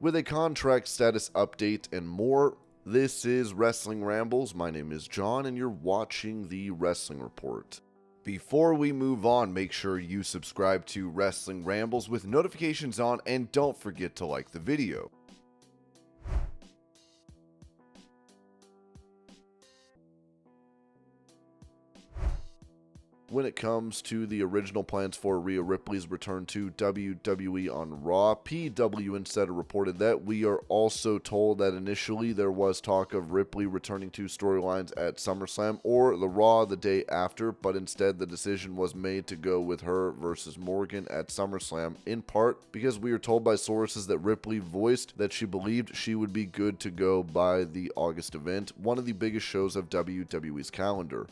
with a contract status update and more. This is Wrestling Rambles. My name is John, and you're watching the Wrestling Report. Before we move on, make sure you subscribe to Wrestling Rambles with notifications on, and don't forget to like the video. When it comes to the original plans for Rhea Ripley's return to WWE on Raw, PW instead reported that we are also told that initially there was talk of Ripley returning to storylines at SummerSlam or the Raw the day after, but instead the decision was made to go with her versus Morgan at SummerSlam, in part because we are told by sources that Ripley voiced that she believed she would be good to go by the August event, one of the biggest shows of WWE's calendar.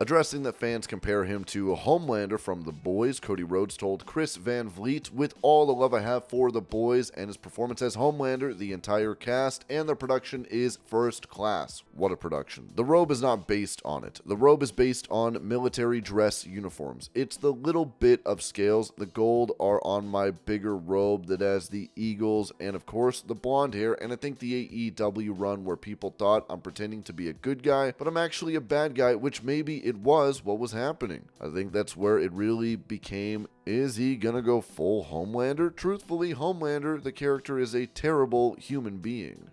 Addressing that fans compare him to Homelander from The Boys, Cody Rhodes told Chris Van Vliet, "With all the love I have for The Boys and his performance as Homelander, the entire cast and their production is first class." What a production. The robe is not based on it. The robe is based on military dress uniforms. It's the little bit of scales. The gold are on my bigger robe that has the eagles and of course the blonde hair, and I think the AEW run where people thought I'm pretending to be a good guy, but I'm actually a bad guy, which maybe it was what was happening. I think that's where it really became, is he gonna go full Homelander? Truthfully, Homelander, the character, is a terrible human being.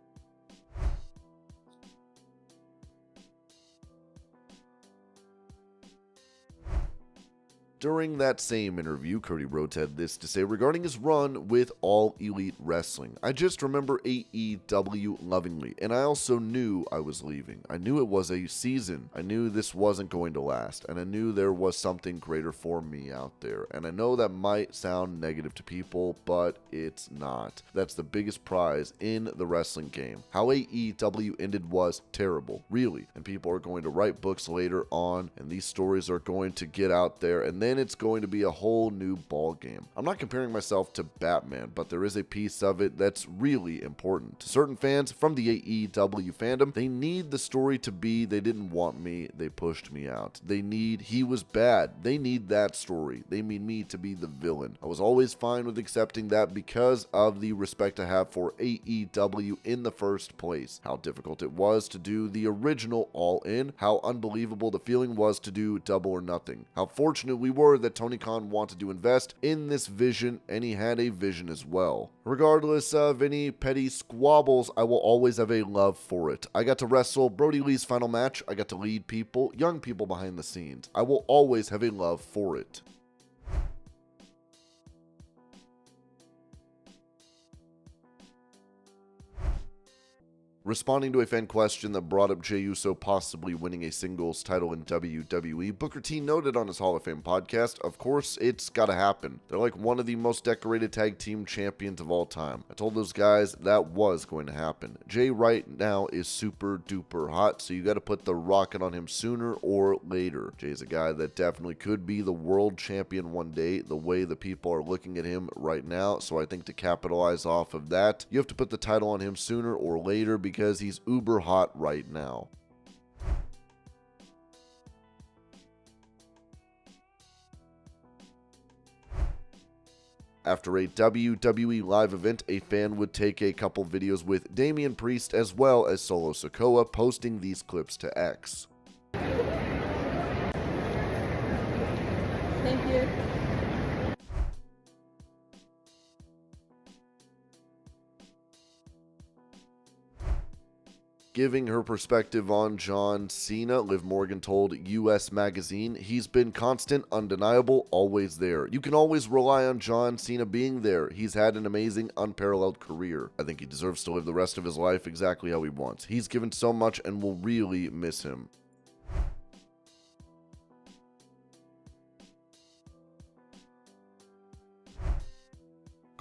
During that same interview, Cody Rhodes had this to say regarding his run with All Elite Wrestling. "I just remember AEW lovingly, and I also knew I was leaving. I knew it was a season. I knew this wasn't going to last, and I knew there was something greater for me out there. And I know that might sound negative to people, but it's not. That's the biggest prize in the wrestling game. How AEW ended was terrible, really, and people are going to write books later on, and these stories are going to get out there, and then it's going to be a whole new ball game. I'm not comparing myself to Batman, but there is a piece of it that's really important. To certain fans from the AEW fandom, they need the story to be, they didn't want me, they pushed me out. They need, he was bad. They need that story. They need me to be the villain. I was always fine with accepting that because of the respect I have for AEW in the first place. How difficult it was to do the original All In, how unbelievable the feeling was to do Double or Nothing, how fortunate we were that Tony Khan wanted to invest in this vision, and he had a vision as well. Regardless of any petty squabbles, I will always have a love for it. I got to wrestle Brody Lee's final match. I got to lead people, young people behind the scenes. I will always have a love for it." Responding to a fan question that brought up Jey Uso possibly winning a singles title in WWE, Booker T noted on his Hall of Fame podcast, "Of course, it's gotta happen. They're like one of the most decorated tag team champions of all time. I told those guys that was going to happen. Jey right now is super duper hot, so you gotta put the rocket on him sooner or later. Jey's a guy that definitely could be the world champion one day, the way the people are looking at him right now, so I think to capitalize off of that, you have to put the title on him sooner or later because he's uber hot right now." After a WWE live event, a fan would take a couple videos with Damian Priest as well as Solo Sikoa, posting these clips to X. Thank you. Giving her perspective on John Cena, Liv Morgan told US Magazine, "He's been constant, undeniable, always there. You can always rely on John Cena being there. He's had an amazing, unparalleled career. I think he deserves to live the rest of his life exactly how he wants. He's given so much and we'll really miss him."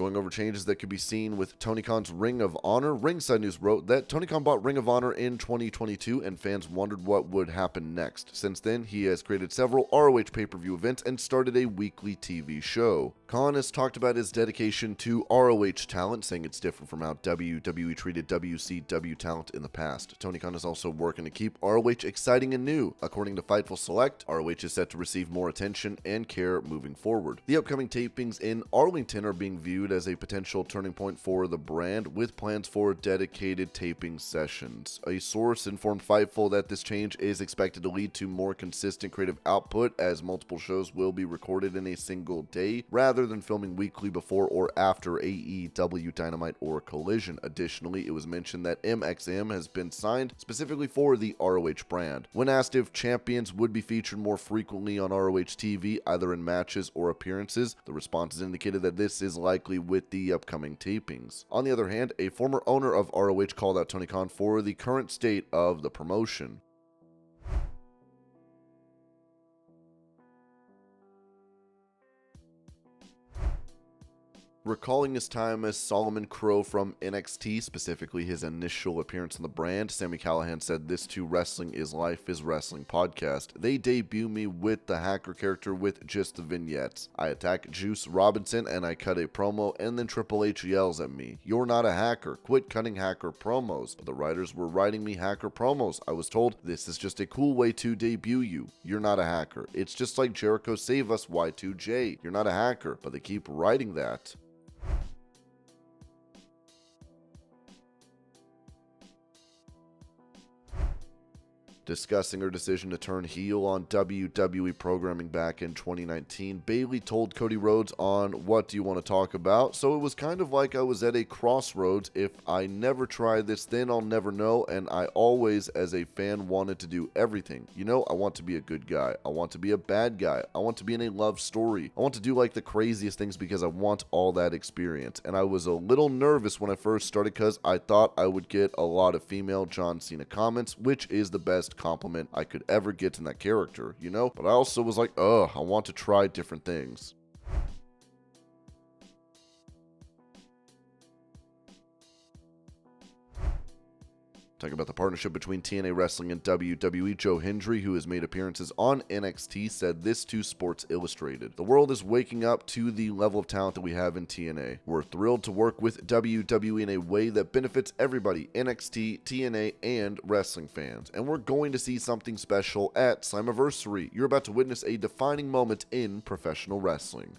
Going over changes that could be seen with Tony Khan's Ring of Honor, Ringside News wrote that Tony Khan bought Ring of Honor in 2022 and fans wondered what would happen next. Since then, he has created several ROH pay-per-view events and started a weekly TV show. Khan has talked about his dedication to ROH talent, saying it's different from how WWE treated WCW talent in the past. Tony Khan is also working to keep ROH exciting and new. According to Fightful Select, ROH is set to receive more attention and care moving forward. The upcoming tapings in Arlington are being viewed as a potential turning point for the brand, with plans for dedicated taping sessions. A source informed Fightful that this change is expected to lead to more consistent creative output, as multiple shows will be recorded in a single day rather than filming weekly before or after AEW Dynamite or Collision. Additionally, it was mentioned that MXM has been signed specifically for the ROH brand. When asked if champions would be featured more frequently on ROH TV, either in matches or appearances, the responses indicated that this is likely with the upcoming tapings. On the other hand, a former owner of ROH called out Tony Khan for the current state of the promotion. Recalling his time as Solomon Crow from NXT, specifically his initial appearance on the brand, Sami Callihan said this to Wrestling is Life is Wrestling podcast. They debut me with the hacker character with just the vignettes. I attack Juice Robinson and I cut a promo, and then Triple H yells at me, "You're not a hacker, quit cutting hacker promos." But the writers were writing me hacker promos. I was told, this is just a cool way to debut you. You're not a hacker. It's just like Jericho Save Us Y2J. You're not a hacker, but they keep writing that. Discussing her decision to turn heel on WWE programming back in 2019, Bayley told Cody Rhodes on "What do you want to talk about?" So it was kind of like I was at a crossroads. If I never try this, then I'll never know, and I always, as a fan, wanted to do everything. You know, I want to be a good guy. I want to be a bad guy. I want to be in a love story. I want to do like the craziest things because I want all that experience. And I was a little nervous when I first started because I thought I would get a lot of female John Cena comments, which is the best compliment I could ever get in that character, you know? But I also was like, I want to try different things. Talking about the partnership between TNA Wrestling and WWE, Joe Hendry, who has made appearances on NXT, said this to Sports Illustrated. "The world is waking up to the level of talent that we have in TNA. We're thrilled to work with WWE in a way that benefits everybody, NXT, TNA, and wrestling fans. And we're going to see something special at Slammiversary. You're about to witness a defining moment in professional wrestling."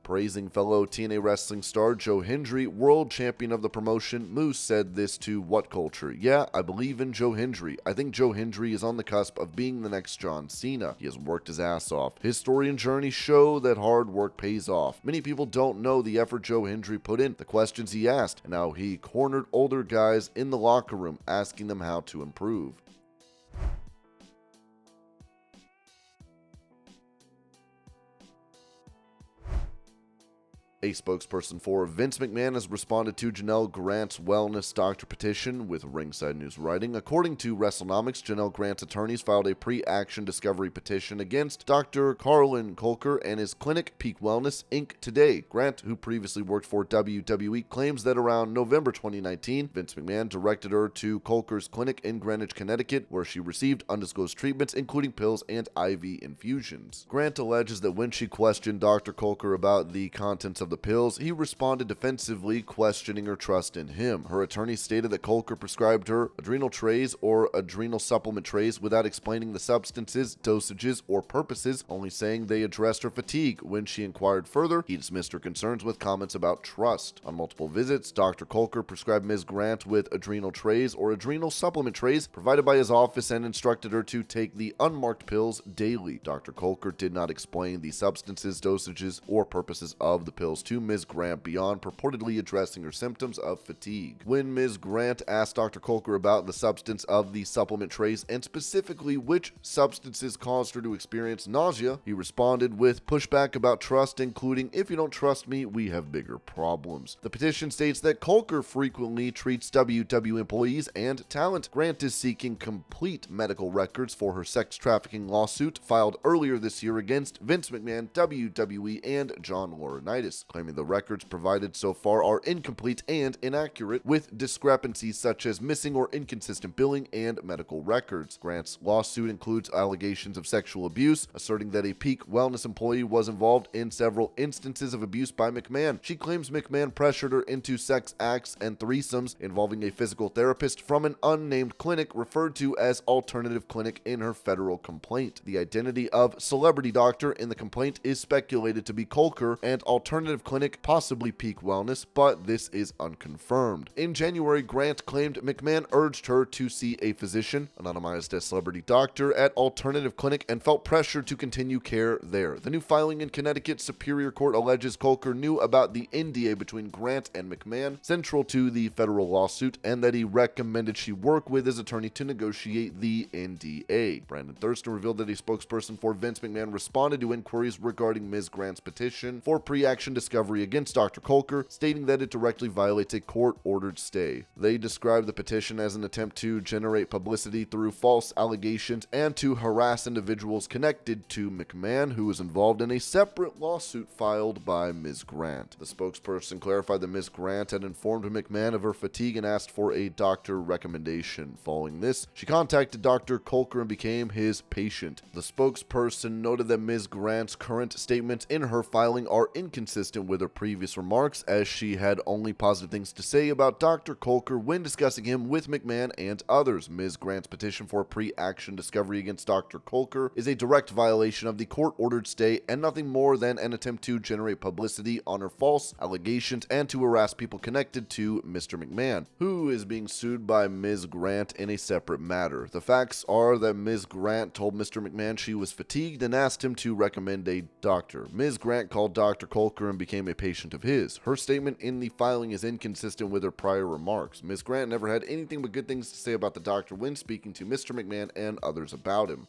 Praising fellow TNA wrestling star Joe Hendry, world champion of the promotion, Moose said this to What Culture: "Yeah, I believe in Joe Hendry. I think Joe Hendry is on the cusp of being the next John Cena. He has worked his ass off. His story and journey show that hard work pays off. Many people don't know the effort Joe Hendry put in, the questions he asked, and how he cornered older guys in the locker room, asking them how to improve." A spokesperson for Vince McMahon has responded to Janelle Grant's wellness doctor petition, with Ringside News writing, "According to WrestleNomics, Janelle Grant's attorneys filed a pre-action discovery petition against Dr. Carlin Colker and his clinic, Peak Wellness, Inc. today. Grant, who previously worked for WWE, claims that around November 2019, Vince McMahon directed her to Colker's clinic in Greenwich, Connecticut, where she received undisclosed treatments, including pills and IV infusions. Grant alleges that when she questioned Dr. Colker about the contents of the pills, he responded defensively, questioning her trust in him. Her attorney stated that Colker prescribed her adrenal trays or adrenal supplement trays without explaining the substances, dosages, or purposes, only saying they addressed her fatigue. When she inquired further, he dismissed her concerns with comments about trust. On multiple visits, Dr. Colker prescribed Ms. Grant with adrenal trays or adrenal supplement trays provided by his office and instructed her to take the unmarked pills daily. Dr. Colker did not explain the substances, dosages, or purposes of the pills pills to Ms. Grant beyond purportedly addressing her symptoms of fatigue. When Ms. Grant asked Dr. Coker about the substance of the supplement trace and specifically which substances caused her to experience nausea, he responded with pushback about trust, including, "If you don't trust me, we have bigger problems." The petition states that Coker frequently treats WWE employees and talent. Grant is seeking complete medical records for her sex trafficking lawsuit filed earlier this year against Vince McMahon, WWE, and John Laurinaitis, claiming the records provided so far are incomplete and inaccurate, with discrepancies such as missing or inconsistent billing and medical records. Grant's lawsuit includes allegations of sexual abuse, asserting that a Peak Wellness employee was involved in several instances of abuse by McMahon. She claims McMahon pressured her into sex acts and threesomes involving a physical therapist from an unnamed clinic referred to as Alternative Clinic in her federal complaint. The identity of celebrity doctor in the complaint is speculated to be Coker and Alternative Clinic, possibly Peak Wellness, but this is unconfirmed. In January, Grant claimed McMahon urged her to see a physician, anonymized as celebrity doctor, at Alternative Clinic and felt pressure to continue care there. The new filing in Connecticut Superior Court alleges Coker knew about the NDA between Grant and McMahon, central to the federal lawsuit, and that he recommended she work with his attorney to negotiate the NDA. Brandon Thurston revealed that a spokesperson for Vince McMahon responded to inquiries regarding Ms. Grant's petition for pre-action discovery against Dr. Coker, stating that it directly violates a court-ordered stay. They described the petition as an attempt to generate publicity through false allegations and to harass individuals connected to McMahon, who was involved in a separate lawsuit filed by Ms. Grant. The spokesperson clarified that Ms. Grant had informed McMahon of her fatigue and asked for a doctor recommendation. Following this, she contacted Dr. Coker and became his patient. The spokesperson noted that Ms. Grant's current statements in her filing are inconsistent with her previous remarks, as she had only positive things to say about Dr. Coker when discussing him with McMahon and others. Ms. Grant's petition for pre-action discovery against Dr. Coker is a direct violation of the court-ordered stay and nothing more than an attempt to generate publicity on her false allegations and to harass people connected to Mr. McMahon, who is being sued by Ms. Grant in a separate matter. The facts are that Ms. Grant told Mr. McMahon she was fatigued and asked him to recommend a doctor. Ms. Grant called Dr. Coker and became a patient of his. Her statement in the filing is inconsistent with her prior remarks. Ms. Grant never had anything but good things to say about the doctor when speaking to Mr. McMahon and others about him.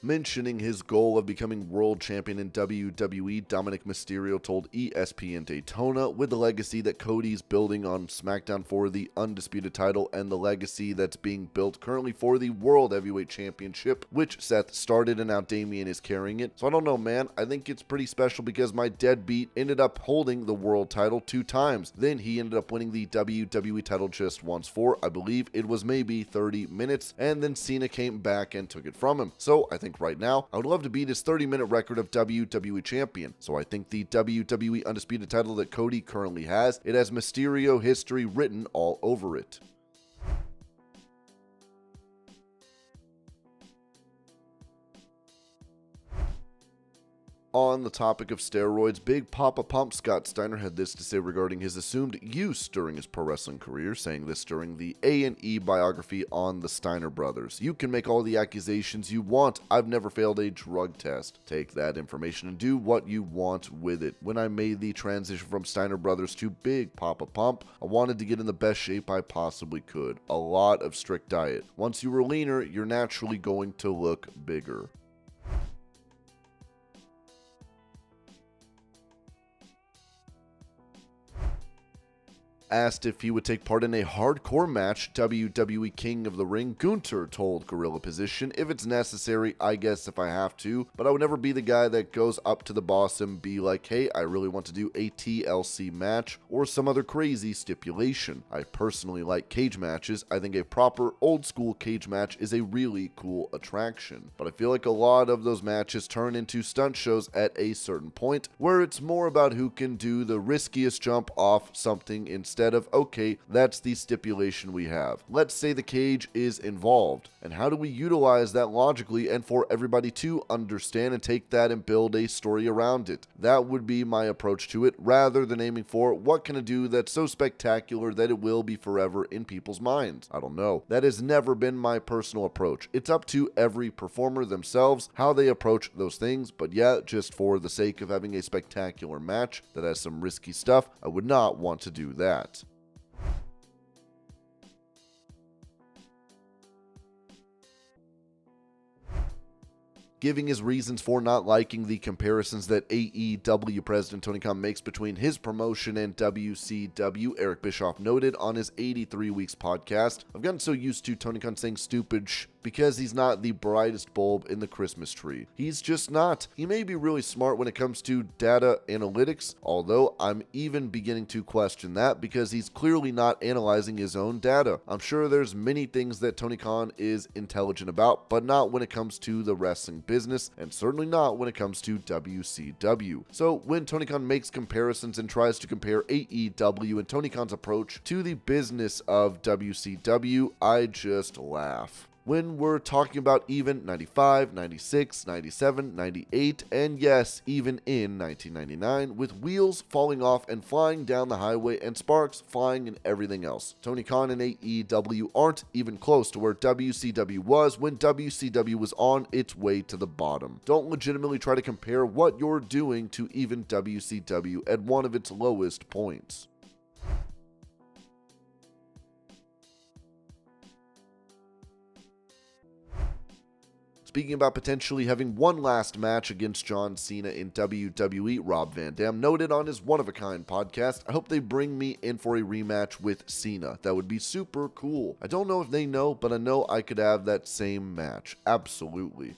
Mentioning his goal of becoming world champion in WWE, Dominik Mysterio told ESPN Daytona, with the legacy that Cody's building on SmackDown for the undisputed title and the legacy that's being built currently for the World Heavyweight Championship, which Seth started and now Damian is carrying it. So I don't know, man. I think it's pretty special because my deadbeat ended up holding the world title 2 times. Then he ended up winning the WWE title just once for, I believe it was maybe 30 minutes, and then Cena came back and took it from him. So I think right now, I would love to beat his 30-minute record of WWE champion. So I think the WWE undisputed title that Cody currently has, it has Mysterio history written all over it. On the topic of steroids, Big Papa Pump Scott Steiner had this to say regarding his assumed use during his pro wrestling career, saying this during the A&E biography on the Steiner brothers. "You can make all the accusations you want. I've never failed a drug test. Take that information and do what you want with it. When I made the transition from Steiner brothers to Big Papa Pump, I wanted to get in the best shape I possibly could. A lot of strict diet. Once you were leaner, you're naturally going to look bigger." Asked if he would take part in a hardcore match, WWE King of the Ring Gunther told Gorilla Position, "If it's necessary, I guess if I have to, but I would never be the guy that goes up to the boss and be like, hey, I really want to do a TLC match or some other crazy stipulation. I personally like cage matches. I think a proper old school cage match is a really cool attraction, but I feel like a lot of those matches turn into stunt shows at a certain point where it's more about who can do the riskiest jump off something instead instead of, okay, that's the stipulation we have. Let's say the cage is involved. And how do we utilize that logically and for everybody to understand and take that and build a story around it? That would be my approach to it, rather than aiming for what can I do that's so spectacular that it will be forever in people's minds. I don't know. That has never been my personal approach. It's up to every performer themselves how they approach those things, but yeah, just for the sake of having a spectacular match that has some risky stuff, I would not want to do that. Giving his reasons for not liking the comparisons that AEW president Tony Khan makes between his promotion and WCW, Eric Bischoff noted on his 83 Weeks podcast, "I've gotten so used to Tony Khan saying stupid because he's not the brightest bulb in the Christmas tree. He's just not. He may be really smart when it comes to data analytics, although I'm even beginning to question that because he's clearly not analyzing his own data. I'm sure there's many things that Tony Khan is intelligent about, but not when it comes to the wrestling business, and certainly not when it comes to WCW. So when Tony Khan makes comparisons and tries to compare AEW and Tony Khan's approach to the business of WCW, I just laugh. When we're talking about even 95, 96, 97, 98, and yes, even in 1999, with wheels falling off and flying down the highway and sparks flying and everything else. Tony Khan and AEW aren't even close to where WCW was when WCW was on its way to the bottom. Don't legitimately try to compare what you're doing to even WCW at one of its lowest points. Speaking about potentially having one last match against John Cena in WWE, Rob Van Dam noted on his One-of-a-Kind podcast, "I hope they bring me in for a rematch with Cena. That would be super cool. I don't know if they know, but I know I could have that same match. Absolutely."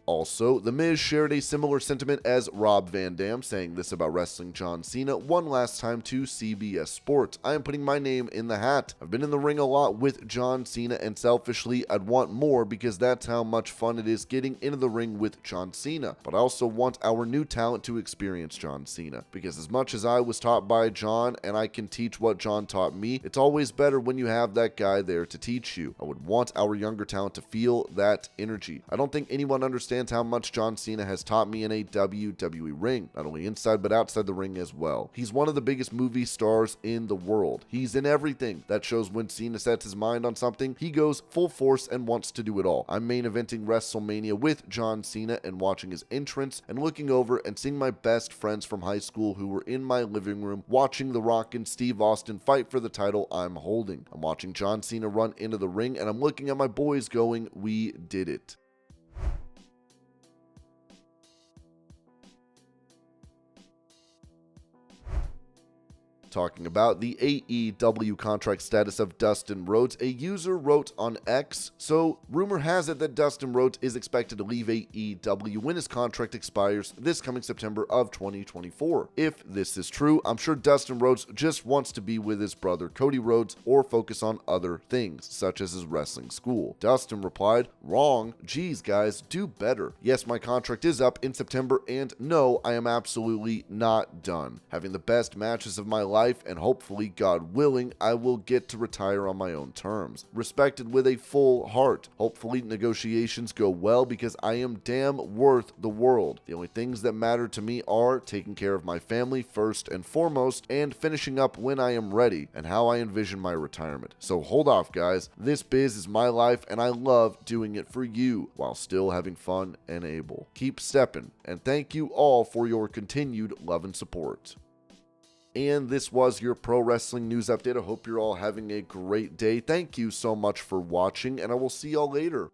Also, The Miz shared a similar sentiment as Rob Van Dam, saying this about wrestling John Cena one last time to CBS Sports. "I am putting my name in the hat. I've been in the ring a lot with John Cena, and selfishly, I'd want more because that's how much fun it is getting into the ring with John Cena. But I also want our new talent to experience John Cena, because as much as I was taught by John and I can teach what John taught me, it's always better when you have that guy there to teach you. I would want our younger talent to feel that energy. I don't think anyone understands how much John Cena has taught me in a WWE ring, not only inside but outside the ring as well. He's one of the biggest movie stars in the world. He's in everything. That shows when Cena sets his mind on something, he goes full force and wants to do it all. I'm main eventing WrestleMania with John Cena and watching his entrance and looking over and seeing my best friends from high school who were in my living room watching The Rock and Steve Austin fight for the title I'm holding. I'm watching John Cena run into the ring and I'm looking at my boys going, we did it." Talking about the AEW contract status of Dustin Rhodes, a user wrote on X, "So, rumor has it that Dustin Rhodes is expected to leave AEW when his contract expires this coming September of 2024. If this is true, I'm sure Dustin Rhodes just wants to be with his brother Cody Rhodes or focus on other things, such as his wrestling school." Dustin replied, "Wrong. Geez, guys, do better. Yes, my contract is up in September, and no, I am absolutely not done. Having the best matches of my life, and hopefully, God willing, I will get to retire on my own terms. Respected with a full heart. Hopefully, negotiations go well because I am damn worth the world. The only things that matter to me are taking care of my family first and foremost, and finishing up when I am ready, and how I envision my retirement. So hold off, guys. This biz is my life, and I love doing it for you, while still having fun and able. Keep stepping, and thank you all for your continued love and support." And this was your pro wrestling news update. I hope you're all having a great day. Thank you so much for watching, and I will see y'all later.